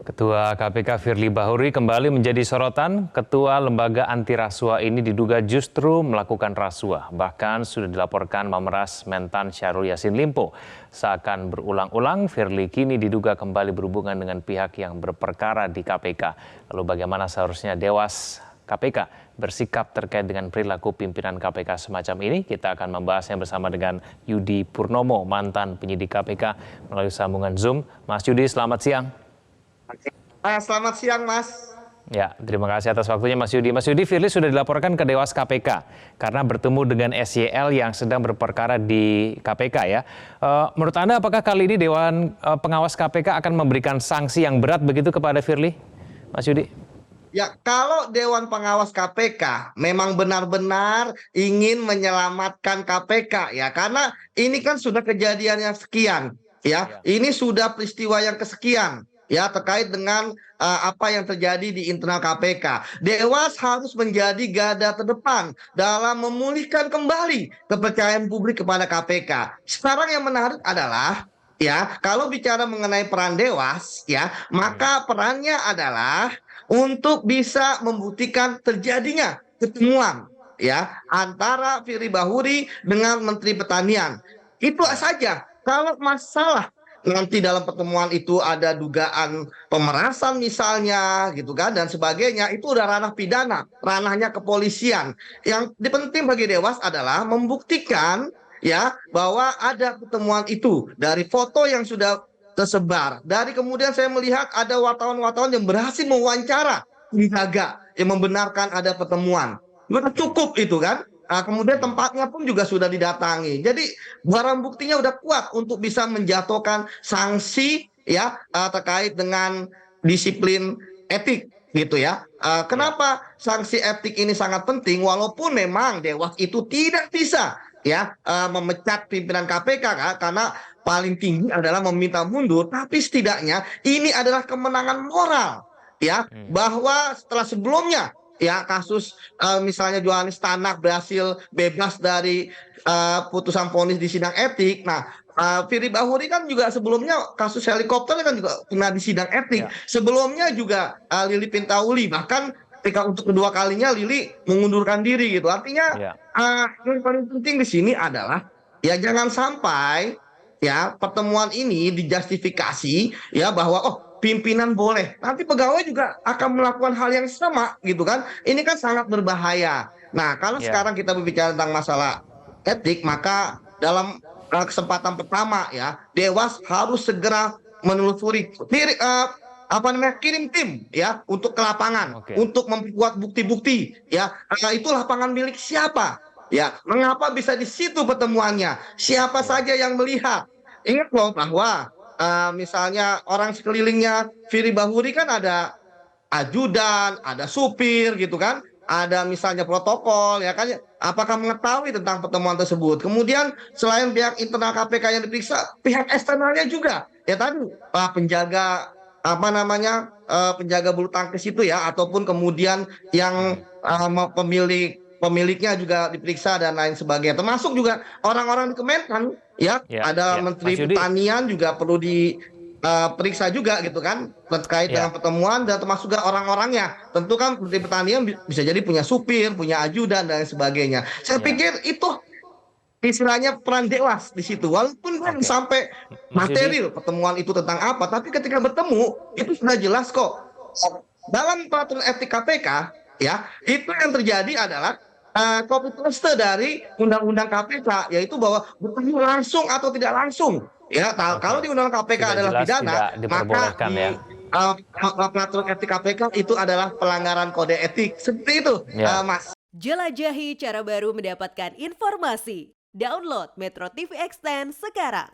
Ketua KPK Firly Bahuri kembali menjadi sorotan. Ketua lembaga anti rasuah ini diduga justru melakukan rasuah. Bahkan sudah dilaporkan memeras mentan Syahrul Yassin Limpo. Seakan berulang-ulang, Firly kini diduga kembali berhubungan dengan pihak yang berperkara di KPK. Lalu bagaimana seharusnya Dewas KPK bersikap terkait dengan perilaku pimpinan KPK semacam ini? Kita akan membahasnya bersama dengan Yudi Purnomo, mantan penyidik KPK melalui sambungan Zoom. Mas Yudi, selamat siang. Selamat siang, Mas. Ya, terima kasih atas waktunya Mas Yudi. Mas Yudi, Firly sudah dilaporkan ke Dewas KPK karena bertemu dengan SYL yang sedang berperkara di KPK ya. Menurut Anda apakah kali ini Dewan Pengawas KPK akan memberikan sanksi yang berat begitu kepada Firly? Mas Yudi. Ya, kalau Dewan Pengawas KPK memang benar-benar ingin menyelamatkan KPK ya, karena ini kan sudah kejadian yang sekian ya. Ini sudah peristiwa yang kesekian ya terkait dengan apa yang terjadi di internal KPK. Dewas harus menjadi garda terdepan dalam memulihkan kembali kepercayaan publik kepada KPK. Sekarang yang menarik adalah ya, kalau bicara mengenai peran Dewas ya, maka perannya adalah untuk bisa membuktikan terjadinya ketemuan ya antara Firly Bahuri dengan Menteri Pertanian. Itu saja. Kalau masalah nanti dalam pertemuan itu ada dugaan pemerasan misalnya gitu kan dan sebagainya, itu udah ranah pidana, ranahnya kepolisian. Yang penting bagi Dewas adalah membuktikan ya bahwa ada pertemuan itu dari foto yang sudah tersebar. Dari kemudian saya melihat ada wartawan-wartawan yang berhasil mewawancara penjaga yang membenarkan ada pertemuan. Cukup itu kan. Kemudian tempatnya pun juga sudah didatangi. Jadi barang buktinya udah kuat untuk bisa menjatuhkan sanksi ya terkait dengan disiplin etik gitu ya. Kenapa sanksi etik ini sangat penting? Walaupun memang Dewas itu tidak bisa ya memecat pimpinan KPK karena paling tinggi adalah meminta mundur, tapi setidaknya ini adalah kemenangan moral ya bahwa setelah sebelumnya ya kasus misalnya Johanis Tanak berhasil bebas dari putusan vonis di sidang etik. Nah, Firly Bahuri kan juga sebelumnya kasus helikopter kan juga pernah di sidang etik. Sebelumnya juga Lili Pintauli, bahkan ketika untuk kedua kalinya Lili mengundurkan diri gitu. Artinya yang paling penting di sini adalah ya jangan sampai ya pertemuan ini dijustifikasi ya bahwa pimpinan boleh, nanti pegawai juga akan melakukan hal yang sama gitu kan. Ini kan sangat berbahaya. Nah, kalau sekarang kita berbicara tentang masalah etik, maka dalam kesempatan pertama ya Dewas harus segera menelusuri kirim tim ya untuk ke lapangan untuk membuat bukti-bukti ya. Itu lapangan milik siapa ya, mengapa bisa di situ pertemuannya, siapa saja yang melihat. Ingat loh bahwa misalnya orang sekelilingnya Firly Bahuri kan ada ajudan, ada supir gitu kan, ada misalnya protokol ya kan, apakah mengetahui tentang pertemuan tersebut. Kemudian selain pihak internal KPK yang diperiksa, pihak eksternalnya juga ya tadi penjaga penjaga bulu tangkis itu ya, ataupun kemudian yang pemiliknya juga diperiksa dan lain sebagainya, termasuk juga orang-orang di Kemenhan ya, ada Menteri Pertanian juga perlu diperiksa juga gitu kan terkait dengan pertemuan, dan termasuk juga orang-orangnya. Tentu kan Menteri Pertanian bisa jadi punya supir, punya ajudan dan lain sebagainya. Saya pikir itu istilahnya peran Dewas di situ, walaupun kan sampai material pertemuan itu tentang apa, tapi ketika bertemu itu sudah jelas kok dalam peraturan etik KPK ya. Itu yang terjadi adalah copy paste dari undang-undang KPK, yaitu bahwa bertemu langsung atau tidak langsung ya. Kalau di undang KPK Sudah adalah pidana, maka ya. peraturan etik KPK itu adalah pelanggaran kode etik. Seperti itu Mas. Jelajahi cara baru mendapatkan informasi. Download Metro TV Extend sekarang.